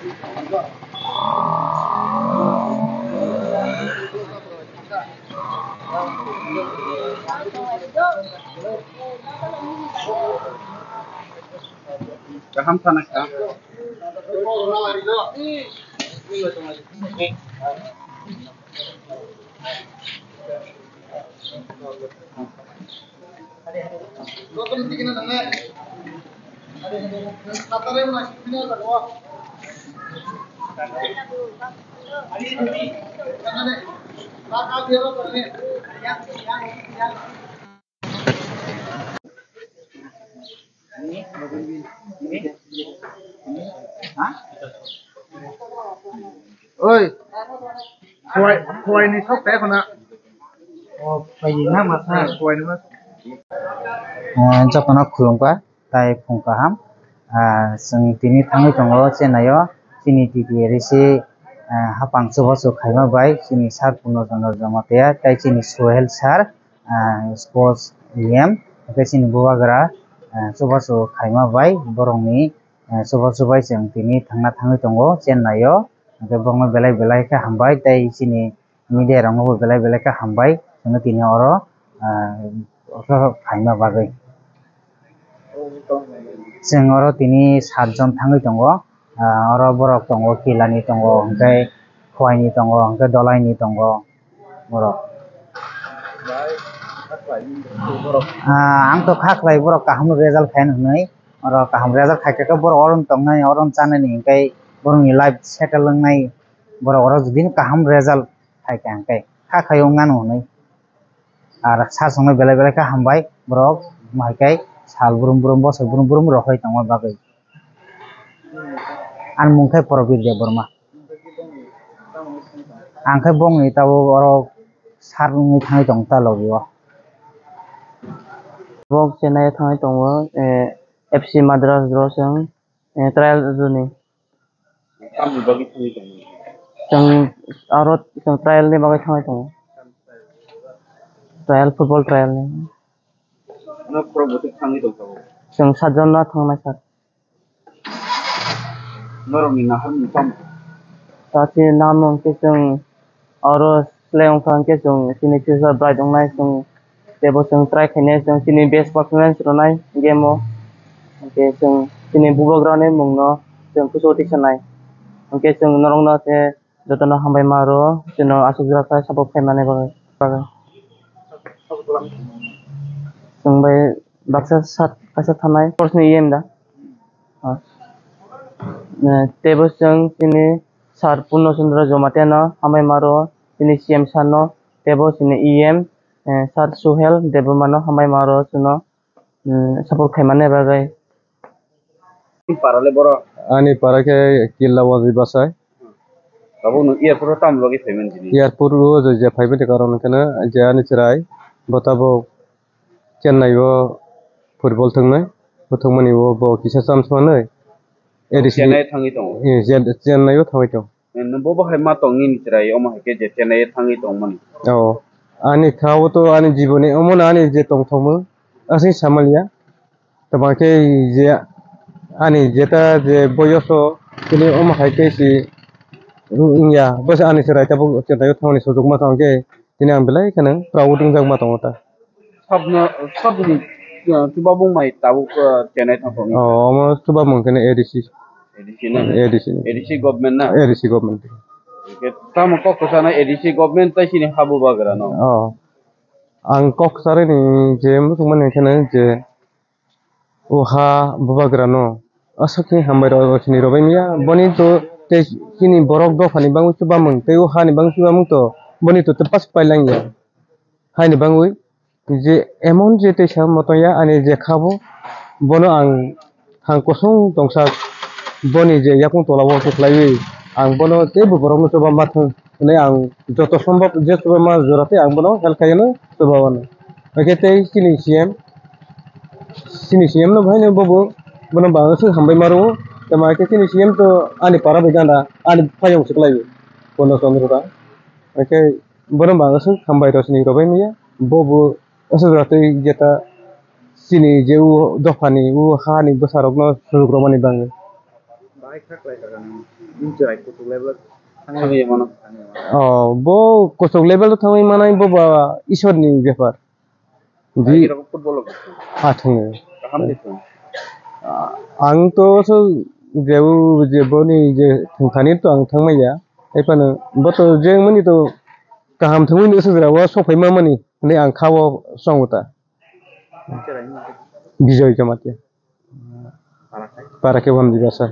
Gaham sana ka. Ơi, khoai này sốc té con ạ. Phải gì khác mà sao khoai nữa. Cho con nó khưởng quá, tại phong cả ham. Sing tini thangi tongo chenayo, sini titi risi hapang subasu khaima bai, sini sar puno jono jamatea, tai sini sohel sar, sports liem, tai sini buwagra subasu khaima bai, borongni subasu bai sing tini thangna thangi tongo chenayo, tai bongma belai ka hambai, tai sini media rango belai ka hambai, sini tini oro khaima bagai. Sing oro tini 7 jon thangui tongo oro borok tongo kilani tongo hingkai khwaini tongo hingkai dolaini tongo borok ang to khaklai borok kaham result khain hnai oro kaham result khaika borok oron tongnai oron chanani hingkai borokni life settle ngai borok oro jodi kaham result khaika hingkai khakhayong ngano hnai ar sasongnai belai ka hambai borok mahaikai sal burum bosok burum rohai tongma bagai an mungkai porobir de borma angkai bong ni tabo oro sarungi thangai tong ta logio bok chennai thangai tongo FC Madras drosang trial juni Kamu bagi thangi tongo. jang arot jang trial ni bagai thangai tongo trial football trial ni Ano pro butik thangi tongo. jang 7 jon na thangnai sar Norong ni nahar ni tom. tati namong ke jang aro sleong thang ke jang sini future bright ongnai jang tebo jang try khaine jang sini best performance ronai game o ke jang sini bubagrane mungno jang kusoti sanai ke jang norong na te jotona hambai maro jino asukra ka sabok khaimane bagai jang bai baksa sat kasa thanai course ni yem da tebo jang sini sar Purno Chandra Jomateno hambai maro sini CM sano tebo sini EM sar Suhel Debomano hambai maro suno support khaimane bagai Parale boro. Ani parake killa wazi basai. Kamu nu airport tam bagi payment jini. Airport ro je payment karon kana je ani chirai botabo Chennai wo football thungnai thungmani wo bo kisa chance manai Chennai thangi tongo. Chennai wo thangai tong. Bo hai ma tongi ni chirai oma ke je Chennai thangi tong mani. Ani khawo to ani jibone omon ani je tong thomu asi samalia tamake je ani jeta je boyoso kini oma haike si ya bos ani chirai tabo Chennai wo thangni sujog ma tangke tini ang belai kana proud ungjak ma tongota Sabni coba bung mai tahu ke Chennai thangi. Omo coba mungkin edisi Edisi government na. Edisi government. Kamu kok kesana edisi government tai sini habu bagara no. Ang kok sare ni je musuman kana je oha bubagara no asakni hambai ro sini robai miya boni to te sini borok do khani bangu coba mung te oha ni bangu coba mung to boni to te pas pailang ya haini bangu je emon je te sam moto ya ani je khabo bono ang hang kosong tongsa boni je yakung tola wo khlaiwi ang bono te borok no coba mathung ne ang joto sombab je coba ma jorate ang bono hel kayano coba wan akete sini CM no bhai ne bobo bono bangsu hambai maru tama ke sini CM to ani para beganda ani phayong siklaiwi bono sondrota ake bono bangsu hambai to sini robai miya bobo asurate jeta sini jeu dofani u hani besarok no sugromani bang. Baik kak lai Incerai kutuk level थाङै मानो bo kosok level to thangai manai bo ba ishorni byapar di football athang गाहाम देखो ang to so जेबो नि जे थांखानि to ang थांमाया एपानो बतो जे मनि तो गाहाम थांमैनो सोग्रावा सफायमा मनि ने आं खाव संगता बिजय जमाते para que vamos diversar